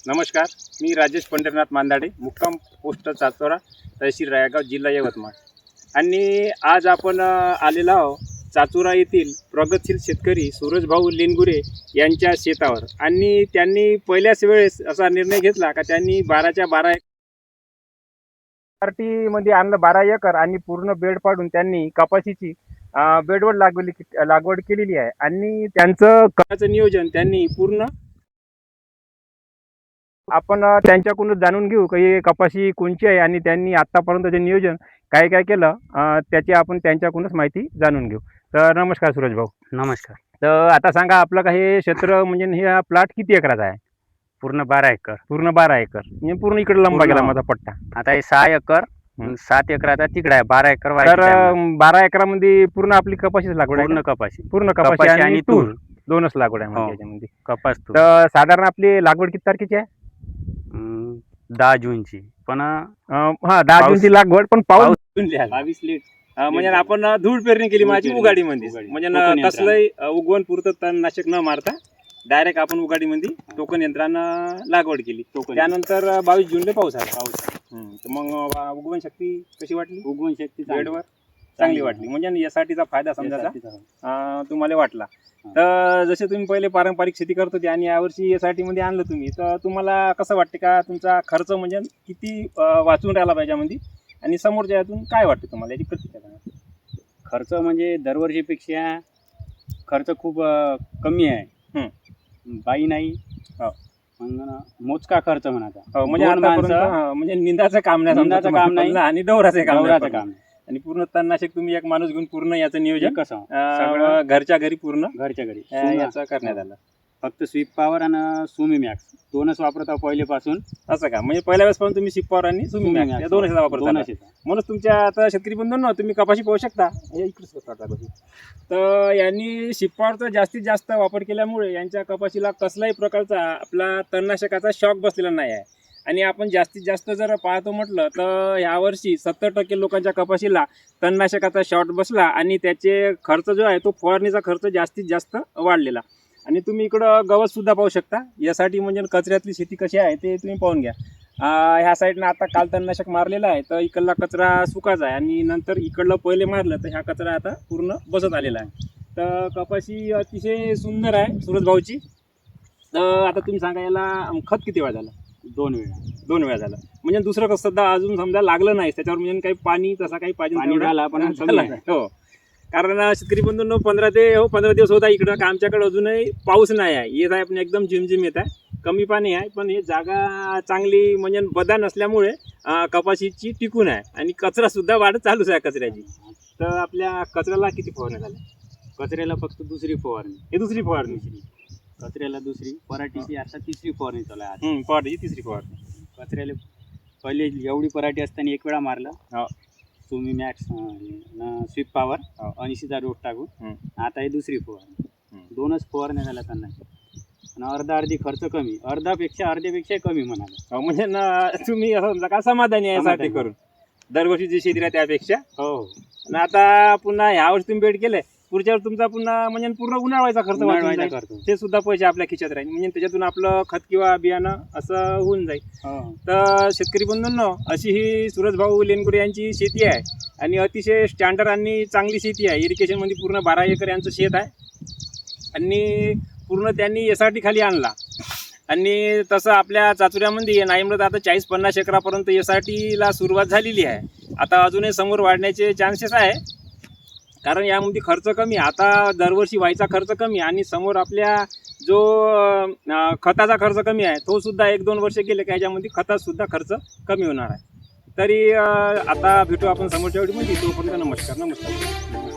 नमस्कार, मी राजेश पंढरनाथ मांदाडे, मुक्काम पोस्ट चाचोरा, तहसील रायगाव, जिल्हा यवतमाळ. आणि आज आपण आलेलो आहोत चाचोरा येथील प्रगतशील शेतकरी सूरजभाऊ लेनगुरे यांच्या शेतावर. आणि त्यांनी पहिल्याच वेळेस असा निर्णय घेतला का त्यांनी 12च्या 12 पार्टीमध्ये आणलं 12 एकर आणि पूर्ण बेड पाडून त्यांनी कपाशीची बेडवर लागवड केलेली आहे. आणि त्यांचं कराचं नियोजन त्यांनी पूर्ण आपण त्यांच्याकडूनच जाणून घेऊ की हे कपाशी कोणची आहे आणि त्यांनी आतापर्यंत जे नियोजन काय काय केलं त्याची आपण त्यांच्याकडूनच माहिती जाणून घेऊ. तर नमस्कार सूरज भाऊ. नमस्कार. तर आता सांगा आपलं काही हे क्षेत्र म्हणजे हे प्लॉट किती एकराचा आहे? पूर्ण 12 एकर. पूर्ण 12 एकर म्हणजे पूर्ण इकडे लंबा पूर्ण. गेला माझा पट्टा. आता हे 6 एकर 7 एकराचा तिकडे आहे. 12 एकर तर 12 एकरामध्ये पूर्ण आपली कपाशीच लागवड आहे पूर्ण का? कपाशी. पूर्ण कपाशी आणि तूर दोनच लागवड आहे हो. म्हणजे याच्यामध्ये. कपास तूर. तर साधारण आपली लागवड किती तारखेची आहे? 10 जूनची. पण 10 जूनची लागवड, पण पाऊस 22 लीट. म्हणजे आपण धूळ पेरणी केली माझी उगाडीमध्ये. म्हणजे टोकन कसलंही उगवण पुरतं तणनाशक न मारता डायरेक्ट आपण उगाडीमध्ये टोकन यंत्रानं लागवड केली. त्यानंतर 22 जूनला पाऊस आला. तर मग उगवण शक्ती कशी वाटली? उगवण शक्ती बेडवर चांगली वाटली. म्हणजे यासाठीचा फायदा समजायचा तुम्हाला वाटला. तर जसे तुम्ही पहिले पारंपरिक शेती करत होते आणि यावर्षी एसआरटी मध्ये आणलं तुम्ही, तर तुम्हाला कसं वाटते का तुमचा खर्च म्हणजे किती वाचून राहिला पाहिजे मध्ये, आणि समोरच्या यातून काय वाटतं तुम्हाला याची प्रतिक्रिया? खर्च म्हणजे दरवर्षीपेक्षा खर्च खूप कमी आहे. बाई नाही. हो. मग मोजका खर्च म्हणायचा. म्हणजे आतापर्यंत म्हणजे निंदाचं काम नाही आणि डवराचं काम नाही. आणि पूर्ण तणनाशक तुम्ही एक माणूस घेऊन पूर्ण याचं नियोजन कसं घरच्या घरी पूर्ण घरच्या घरी याचं करण्यात आलं. फक्त स्वीप पॉवर आणि सुमी मॅक्स दोनच वापरता पहिलेपासून. असं का? म्हणजे पहिल्या वेळेस पण तुम्ही शिपॉवर आणि सुमी मॅक्स या दोनच वापरता. म्हणून तुमच्या आता शेतकरी बंधूंनो तुम्ही कपाशी पाहू शकता. तर यांनी शिपॉवरचा जास्तीत जास्त वापर केल्यामुळे यांच्या कपाशीला कसलाही प्रकारचा आपला तणनाशकाचा शॉक बसलेला नाही आहे. आणि आपण जास्तीत जास्त जर पाहतो म्हटलं तर यावर्षी 70% लोकांच्या कपाशीला तणनाशकाचा शॉट बसला आणि त्याचे खर्च जो आहे तो फवारणीचा खर्च जास्तीत जास्त वाढलेला. आणि तुम्ही इकडं गवत सुद्धा पाहू शकता. यासाठी म्हणजे कचऱ्यातली शेती कशी आहे ते तुम्ही पाहून घ्या. ह्या साईडनं आता काल तणनाशक मारलेलं आहे तर इकडला कचरा सुकाचा आहे आणि नंतर इकडलं पहिले मारलं तर ह्या कचरा आता पूर्ण बसत आलेला आहे. तर कपाशी अतिशय सुंदर आहे सूरज भाऊची. तर आता तुम्ही सांगा याला खत किती वेळा झाला? 2 वेळा झालं. म्हणजे दुसरं कसं सध्या अजून समजा लागलं नाही त्याच्यावर, म्हणजे काही पाणी तसा काही पाहिजे झाला पण हो. कारण शेतकरी बंधूंनो 15 दिवस होता इकडं का आमच्याकडे अजूनही पाऊस नाही आहे. येत आहे पण एकदम झिमझिम येत आहे, कमी पाणी आहे. पण हे जागा चांगली म्हणजे बदा नसल्यामुळे कपाशीची टिकून आहे आणि कचरा सुद्धा वाढत चालूच आहे कचऱ्याची. तर आपल्या कचऱ्याला किती फवारण्या झाल्या? कचऱ्याला फक्त दुसरी फवारणी. हे दुसरी फवारणी. कचऱ्याला दुसरी, पराठीची आता तिसरी फवारणी चालू आहे. पराठीची तिसरी फवारणी. कचऱ्याला पहिले एवढी पराठी असताना एक वेळा मारलं. सुमी मॅक्स स्वीप पॉवर 80चा डोस टाकून. आता हे दुसरी फवारणी. दोनच फवारण्या झाल्या त्यांना. आणि अर्धी खर्च कमी, अर्ध्यापेक्षा कमी म्हणाला. म्हणजे तुम्ही असं समजा का समाधानी आहे यासाठी करून दरवर्षी जी शेती आहे त्यापेक्षा? हो. आणि आता पुन्हा ह्यावर्षी तुम्ही बेड केलंय, पुढच्या वेळी तुमचा पुन्हा म्हणजे पूर्ण उन्हाळ्याचा खर्च ते सुद्धा पैसे आपल्या खिशात राहील. म्हणजे त्याच्यातून आपलं खत किंवा बियाणं असं होऊन जाईल. तर शेतकरी बंधूंनो अशी ही सूरजभाऊ लेनगुरे यांची शेती आहे आणि अतिशय स्टँडर्ड आणि चांगली शेती आहे. इरिगेशनमध्ये पूर्ण 12 एकर यांचं शेत आहे आणि पूर्ण त्यांनी एसआरटी खाली आणला. आणि तसं आपल्या चाचुऱ्यामध्ये नाही म्हणत आता 40-50 एकरापर्यंत एसआरटीला सुरुवात झालेली आहे. आता अजूनही समोर वाढण्याचे चान्सेस आहे कारण यामध्ये खर्च कमी. आता दरवर्षी व्हायचा खर्च कमी आणि समोर आपल्या जो खताचा खर्च कमी आहे तो सुद्धा 1-2 वर्ष गेले का ह्याच्यामध्ये खतात सुद्धा खर्च कमी होणार आहे. तरी आता भेटू आपण समोरच्या वेळेमध्ये. तोपर्यंत नमस्कार.